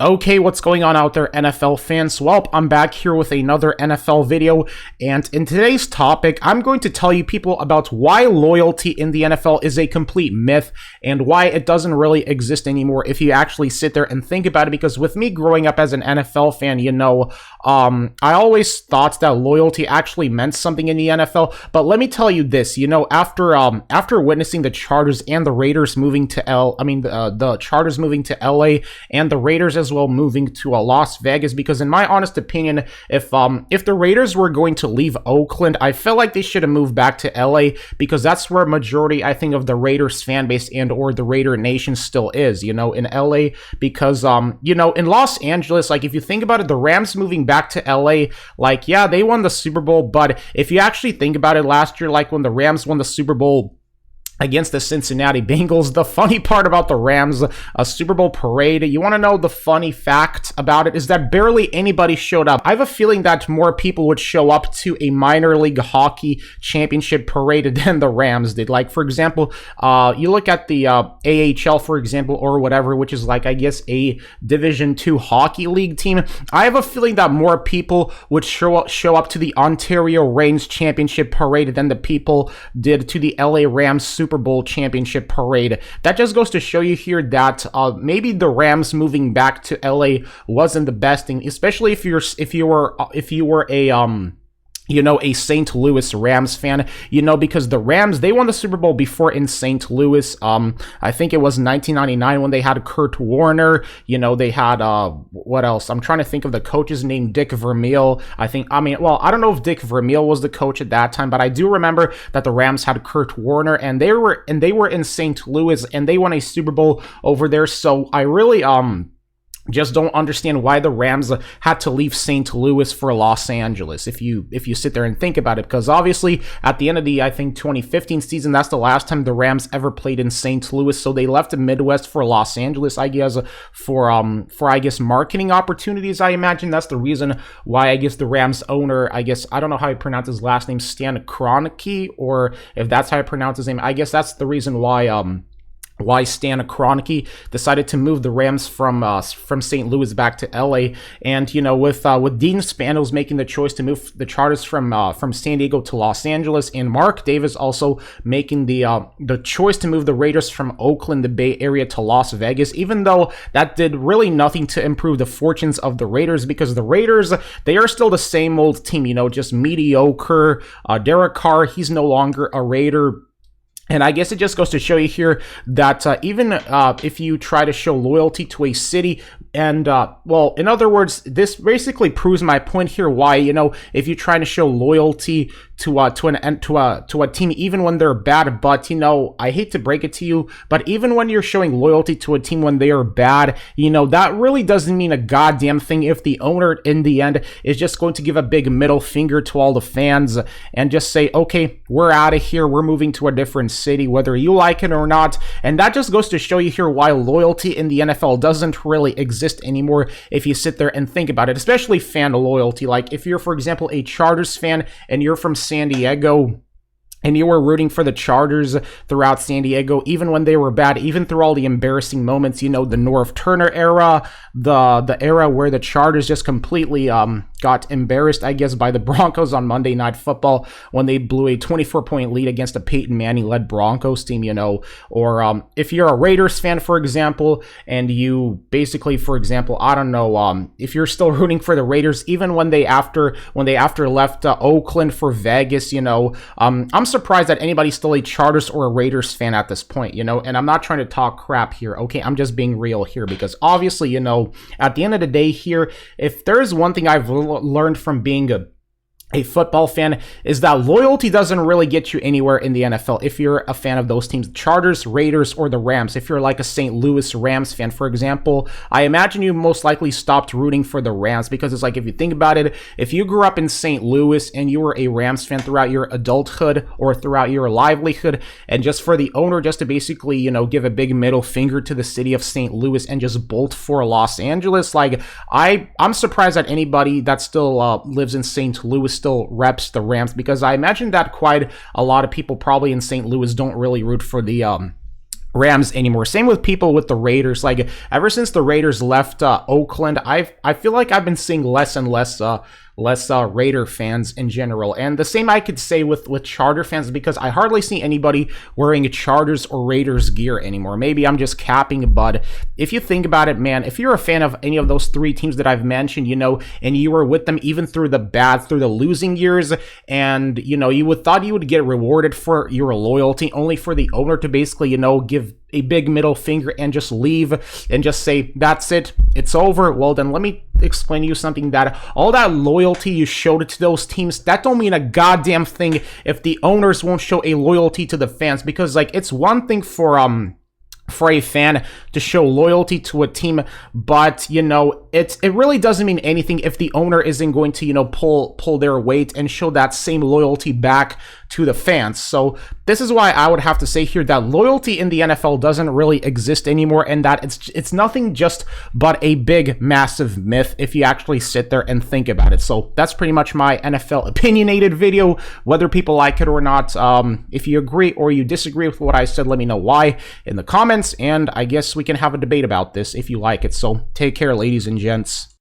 Okay, what's going on out there, NFL fans? Well, I'm back here with another NFL video, and in today's topic, I'm going to tell you people about why loyalty in the NFL is a complete myth and why it doesn't really exist anymore if you actually sit there and think about it, because with me growing up as an NFL fan, I always thought that loyalty actually meant something in the NFL, but let me tell you this, after witnessing the Chargers and the Raiders moving to the Chargers moving to LA and the Raiders as well moving to Las Vegas, because in my honest opinion, if the Raiders were going to leave Oakland, I felt like they should have moved back to LA, because that's where majority, I think, of the Raiders fan base and or the Raider Nation still is, in LA, because in Los Angeles, like if you think about it, the Rams moving back to LA, like yeah, they won the Super Bowl, but if you actually think about it, last year, like when the Rams won the Super Bowl against the Cincinnati Bengals, the funny part about the Rams Super Bowl parade, you want to know the funny fact about it, is that barely anybody showed up. I have a feeling that more people would show up to a minor league hockey championship parade than the Rams did. Like, for example, you look at the AHL, for example, or whatever, which is like, I guess, a Division II hockey league team. I have a feeling that more people would show up to the Ontario Reigns championship parade than the people did to the LA Rams Super Bowl championship parade. That just goes to show you here that maybe the Rams moving back to LA wasn't the best thing, especially if you were a St. Louis Rams fan, because the Rams, they won the Super Bowl before in St. Louis. I think it was 1999 when they had Kurt Warner. They had, what else? I'm trying to think of the coach's name, Dick Vermeil. I don't know if Dick Vermeil was the coach at that time, but I do remember that the Rams had Kurt Warner, and they were in St. Louis, and they won a Super Bowl over there. So I really, just don't understand why the Rams had to leave St. Louis for Los Angeles, if you sit there and think about it, because obviously at the end of the, I think, 2015 season, that's the last time the Rams ever played in St. Louis, so they left the Midwest for Los Angeles, I guess, for I guess marketing opportunities. I imagine that's the reason why, I guess, the Rams owner, I guess, I don't know how you pronounce his last name, Stan Kroenke, or if that's how you pronounce his name, I guess that's the reason why Stan Kroenke decided to move the Rams from St. Louis back to LA. And with Dean Spanos making the choice to move the Chargers from San Diego to Los Angeles, and Mark Davis also making the choice to move the Raiders from Oakland, the Bay Area, to Las Vegas, even though that did really nothing to improve the fortunes of the Raiders, because the Raiders, they are still the same old team, just mediocre. Derek Carr, he's no longer a Raider. And I guess it just goes to show you here that even if you try to show loyalty to a city, and well, in other words, this basically proves my point here. Why, if you're trying to show loyalty to a team, even when they're bad, but I hate to break it to you, but even when you're showing loyalty to a team when they are bad, that really doesn't mean a goddamn thing if the owner in the end is just going to give a big middle finger to all the fans and just say, okay, we're out of here, we're moving to a different city, whether you like it or not. And that just goes to show you here why loyalty in the NFL doesn't really exist anymore if you sit there and think about it, especially fan loyalty. Like if you're, for example, a Chargers fan and you're from San Diego, and you were rooting for the Chargers throughout San Diego, even when they were bad, even through all the embarrassing moments, the Norv Turner era, the era where the Chargers just completely got embarrassed, I guess, by the Broncos on Monday Night Football when they blew a 24-point lead against a Peyton Manning-led Broncos team, or if you're a Raiders fan, for example, and you basically, for example, I don't know, if you're still rooting for the Raiders, even when they after left Oakland for Vegas, I'm surprised that anybody's still a Chargers or a Raiders fan at this point, and I'm not trying to talk crap here, okay? I'm just being real here, because obviously, at the end of the day here, if there's one thing I've learned from being a football fan, is that loyalty doesn't really get you anywhere in the NFL if you're a fan of those teams, Chargers, Raiders, or the Rams. If you're like a St. Louis Rams fan, for example, I imagine you most likely stopped rooting for the Rams, because it's like, if you think about it, if you grew up in St. Louis and you were a Rams fan throughout your adulthood or throughout your livelihood, and just for the owner just to basically, give a big middle finger to the city of St. Louis and just bolt for Los Angeles, like, I'm surprised that anybody that still lives in St. Louis still reps the Rams, because I imagine that quite a lot of people probably in St. Louis don't really root for the Rams anymore. Same with people with the Raiders. Like, ever since the Raiders left Oakland, I feel like I've been seeing less and less Raider fans in general. And the same I could say with Charger fans, because I hardly see anybody wearing Chargers or Raiders gear anymore. Maybe I'm just capping, but if you think about it, man, if you're a fan of any of those three teams that I've mentioned, you know, and you were with them even through the losing years, and, you know, you thought you would get rewarded for your loyalty, only for the owner to basically, you know, give a big middle finger and just leave and just say, that's it, it's over. Well, then let me explain to you something, that all that loyalty you showed to those teams, that don't mean a goddamn thing if the owners won't show a loyalty to the fans. Because, like, it's one thing for a fan to show loyalty to a team, but, you know, it really doesn't mean anything if the owner isn't going to, you know, pull their weight and show that same loyalty back to the fans. So this is why I would have to say here that loyalty in the NFL doesn't really exist anymore, and that it's nothing just but a big, massive myth if you actually sit there and think about it. So that's pretty much my NFL opinionated video, whether people like it or not. If you agree or you disagree with what I said, let me know why in the comments, and I guess we can have a debate about this if you like it. So take care, ladies and gents.